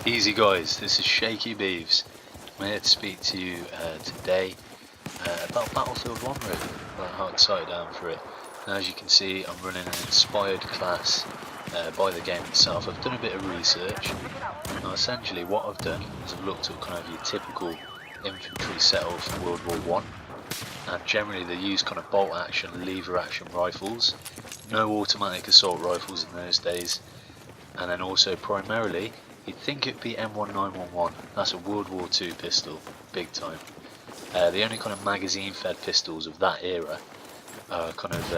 Easy guys, this is Shaky Beeves. I'm here to speak to you today about Battlefield 1 really, about how excited I am for it. Now, as you can see, I'm running an inspired class by the game itself. I've done a bit of research. Now essentially what I've done is I've looked at kind of your typical infantry setup from World War I, and generally they use kind of bolt action, lever action rifles, no automatic assault rifles in those days, and then also primarily you'd think it'd be M1911, that's a World War II pistol, big time. The only kind of magazine fed pistols of that era are kind of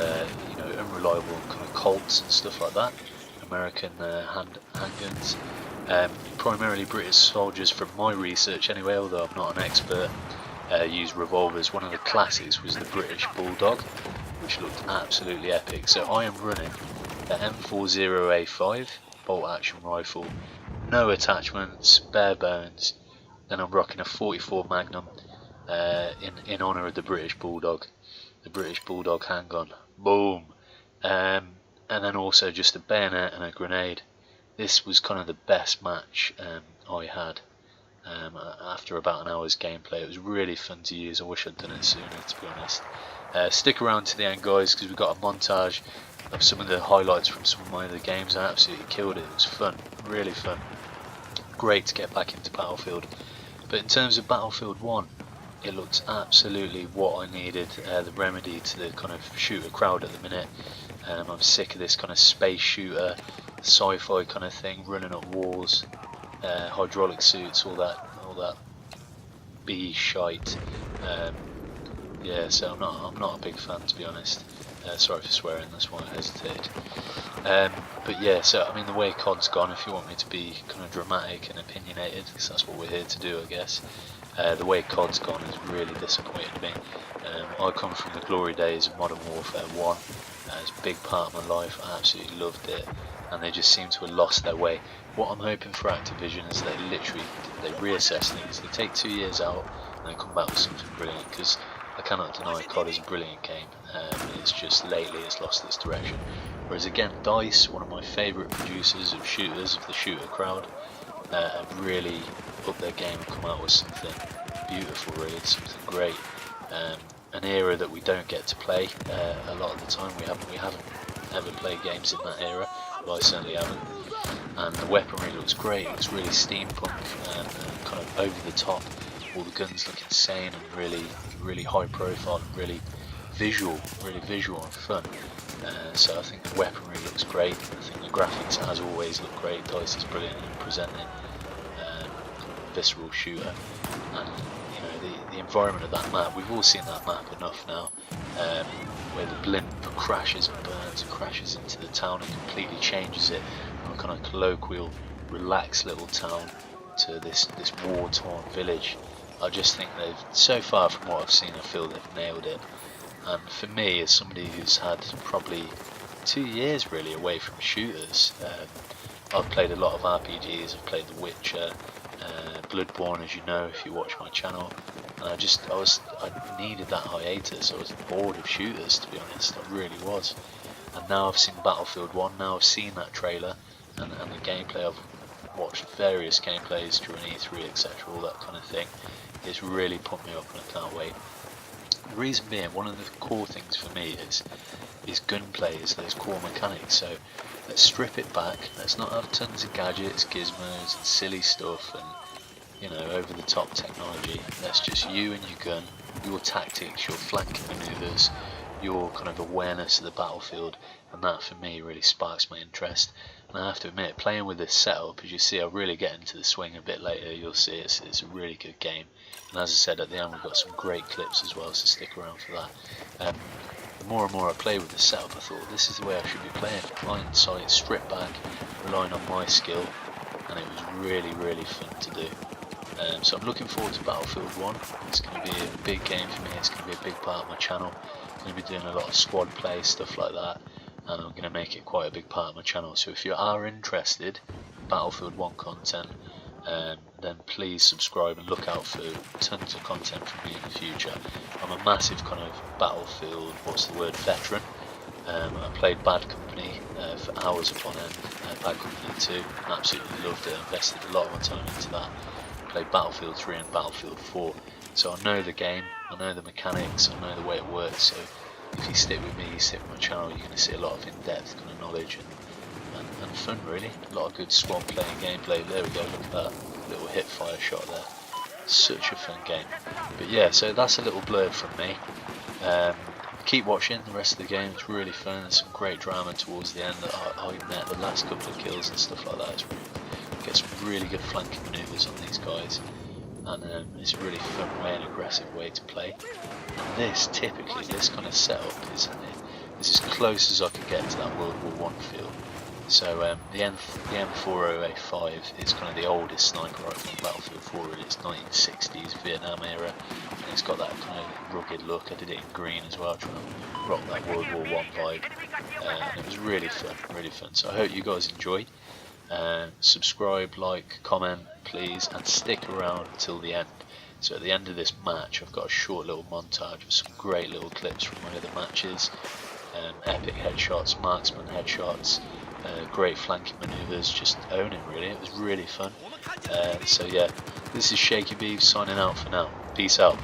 unreliable kind of Colts and stuff like that, American handguns. Primarily British soldiers from my research anyway, although I'm not an expert, use revolvers. One of the classics was the British Bulldog, which looked absolutely epic. So I am running the M40A5 bolt action rifle, no attachments, bare bones. Then I'm rocking a 44 Magnum in honour of the British Bulldog, handgun. Boom. And then also just a bayonet and a grenade. This was kind of the best match I had after about an hour's gameplay. It was really fun to use. I wish I'd done it sooner, to be honest. Stick around to the end guys, because we've got a montage of some of the highlights from some of my other games. I absolutely killed it. It was fun, really fun. Great to get back into Battlefield. But in terms of Battlefield 1, it looks absolutely what I needed, the remedy to the kind of shooter crowd at the minute. I'm sick of this kind of space shooter, sci-fi kind of thing, running up walls, hydraulic suits, all that B shite. Yeah, so I'm not a big fan, to be honest. Sorry for swearing, that's why I hesitated. But yeah, so I mean, the way COD's gone, if you want me to be kind of dramatic and opinionated, because that's what we're here to do, I guess. The way COD's gone has really disappointed me. I come from the glory days of Modern Warfare 1. It's a big part of my life. I absolutely loved it, and they just seem to have lost their way. What I'm hoping for Activision is they reassess things. They take 2 years out and they come back with something brilliant, because I cannot deny COD is a brilliant game. It's just lately it's lost its direction. Whereas again, DICE, one of my favourite producers of shooters, of the shooter crowd, have really upped their game and come out with something beautiful, really, something great. An era that we don't get to play a lot of the time. We haven't ever played games in that era. Well, I certainly haven't. And the weaponry looks great. It looks really steampunk and kind of over the top. All the guns look insane and really high profile and really visual and fun. So I think the weaponry looks great. I think the graphics, as always, look great. DICE is brilliant in presenting kind of a visceral shooter, and you know, the environment of that map. We've all seen that map enough now, where the blimp crashes and burns and crashes into the town and completely changes it from a kind of colloquial, relaxed little town to this war-torn village. I just think they've, so far from what I've seen, I feel they've nailed it. And for me, as somebody who's had probably 2 years really away from shooters, I've played a lot of RPGs. I've played The Witcher, Bloodborne, as you know if you watch my channel, and I needed that hiatus. I was bored of shooters, to be honest. I really was. And now I've seen Battlefield 1. Now I've seen that trailer and the gameplay. I've watched various gameplays during E3, etc., all that kind of thing. It's really put me up, and I can't wait. The reason being, one of the core things for me is gunplay, is those core mechanics. So let's strip it back. Let's not have tons of gadgets, gizmos, and silly stuff, and you know, over the top technology. That's just you and your gun, your tactics, your flanking maneuvers, your kind of awareness of the battlefield, and that for me really sparks my interest. And I have to admit, playing with this setup, as you see, I'll really get into the swing a bit later. You'll see it's a really good game. And as I said, at the end we've got some great clips as well, so stick around for that. The more and more I play with this setup, I thought this is the way I should be playing. Iron sight, strip back, relying on my skill, and it was really fun to do. So I'm looking forward to Battlefield 1. It's going to be a big game for me. It's going to be a big part of my channel. I'm going to be doing a lot of squad play, stuff like that, and I'm going to make it quite a big part of my channel. So if you are interested in Battlefield 1 content, then please subscribe and look out for tons of content from me in the future. I'm a massive kind of Battlefield, veteran. I played Bad Company for hours upon end, Bad Company 2, and absolutely loved it. Invested a lot of my time into that. Played Battlefield 3 and Battlefield 4, so I know the game, I know the mechanics, I know the way it works. So if you stick with me, you stick with my channel, you're going to see a lot of in-depth kind of knowledge and fun, really. A lot of good squad playing gameplay. There we go, look at that little hip fire shot there. Such a fun game. But yeah, so that's a little blurb from me. Keep watching the rest of the game, it's really fun. There's some great drama towards the end. I net the last couple of kills and stuff like that. It's really, get some really good flanking manoeuvres on these guys, and it's a really fun way and aggressive way to play. And this, typically, this kind of setup is as close as I could get to that World War I feel. So the M40A5 is kind of the oldest sniper rifle in Battlefield 4, really. It's 1960s Vietnam era, and it's got that kind of rugged look. I did it in green as well, trying to rock that World War I vibe, and it was really fun, really fun. So I hope you guys enjoy. Subscribe, like, comment please, and stick around till the end. So at the end of this match I've got a short little montage of some great little clips from my other matches, epic headshots, marksman headshots, great flanking manoeuvres, just own it really. It was really fun. So yeah, this is Shaky Beef signing out for now. Peace out.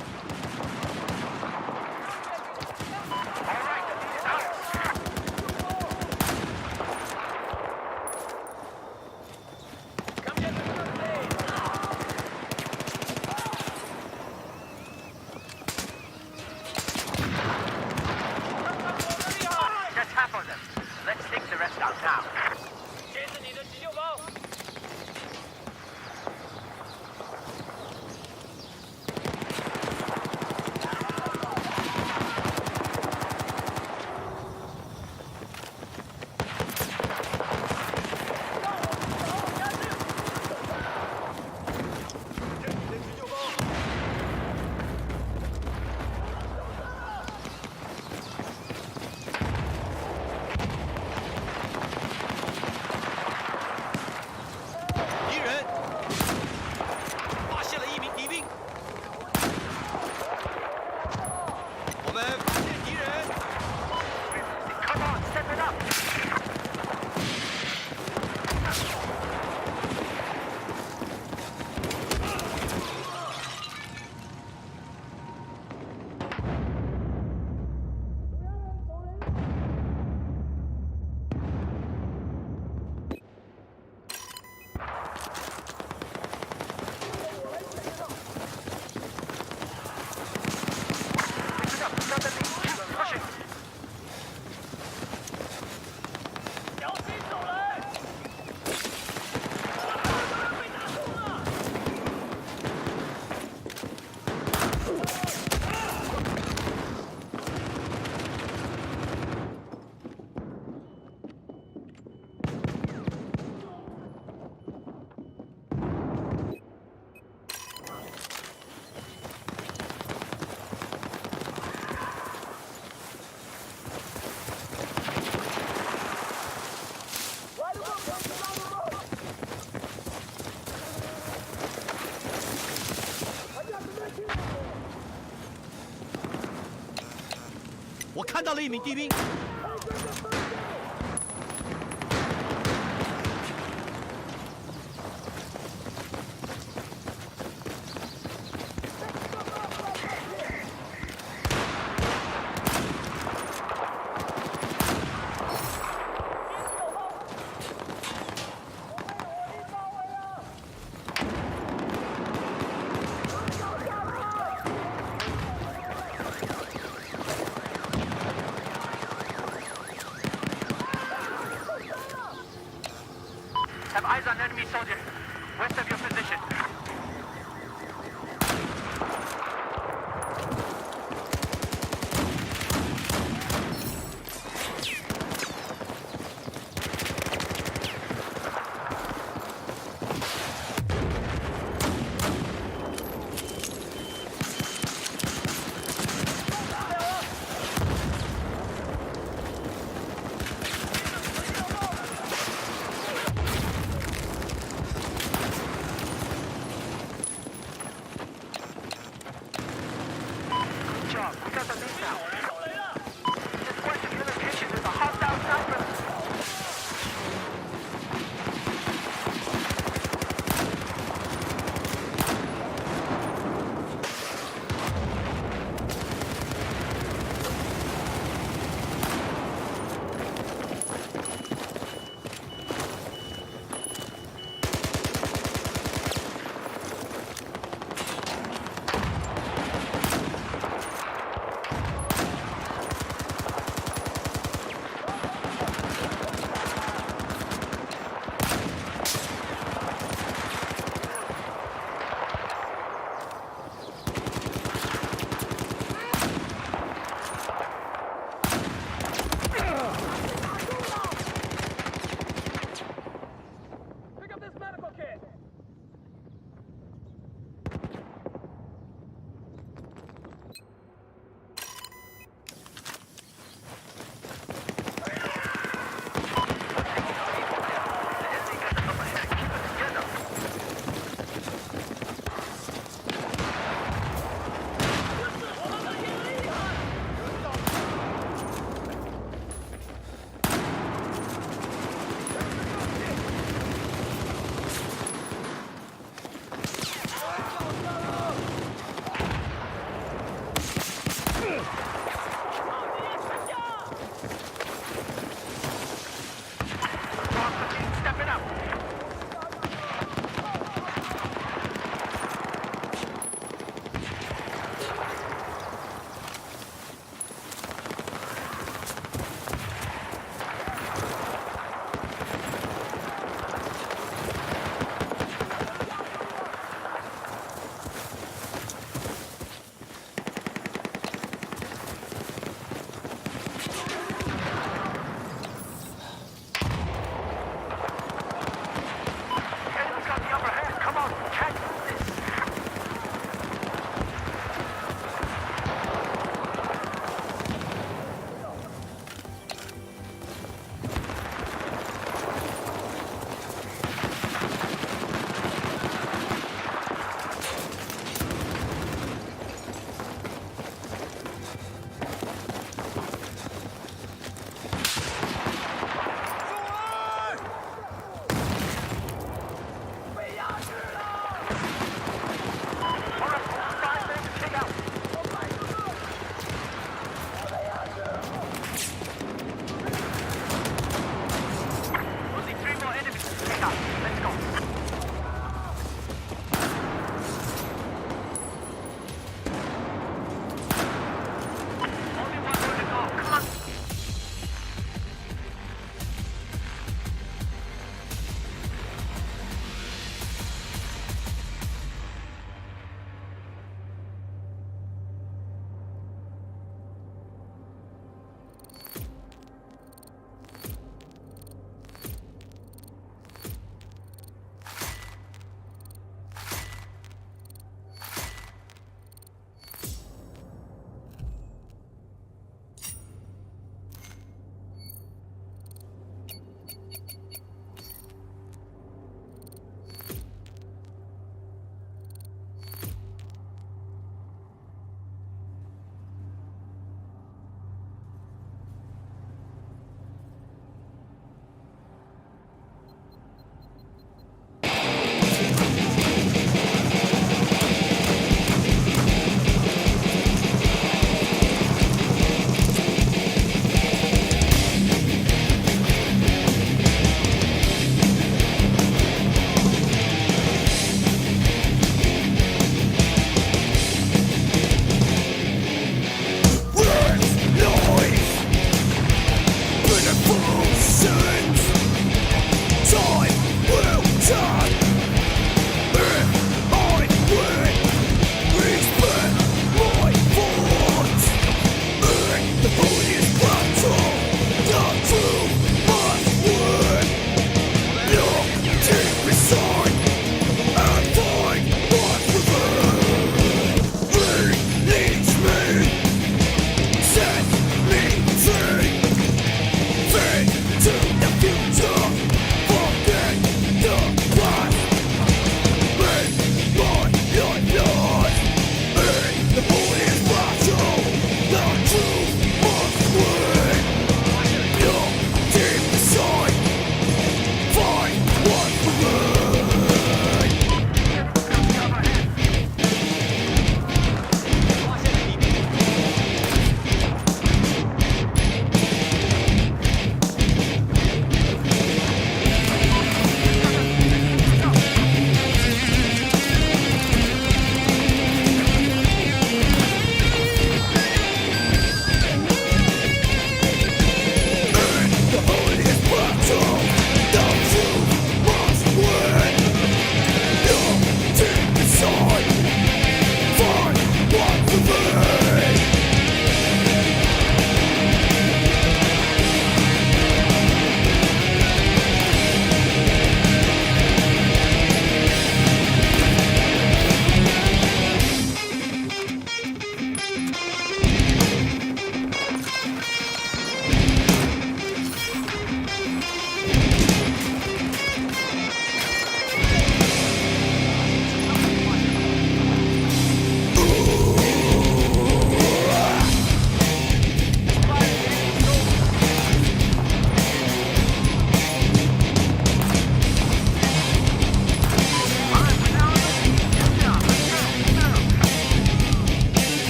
Let's take the rest out now. Come on, step it up. 我看到了一名敌兵。 Have eyes on enemy soldiers west of your position.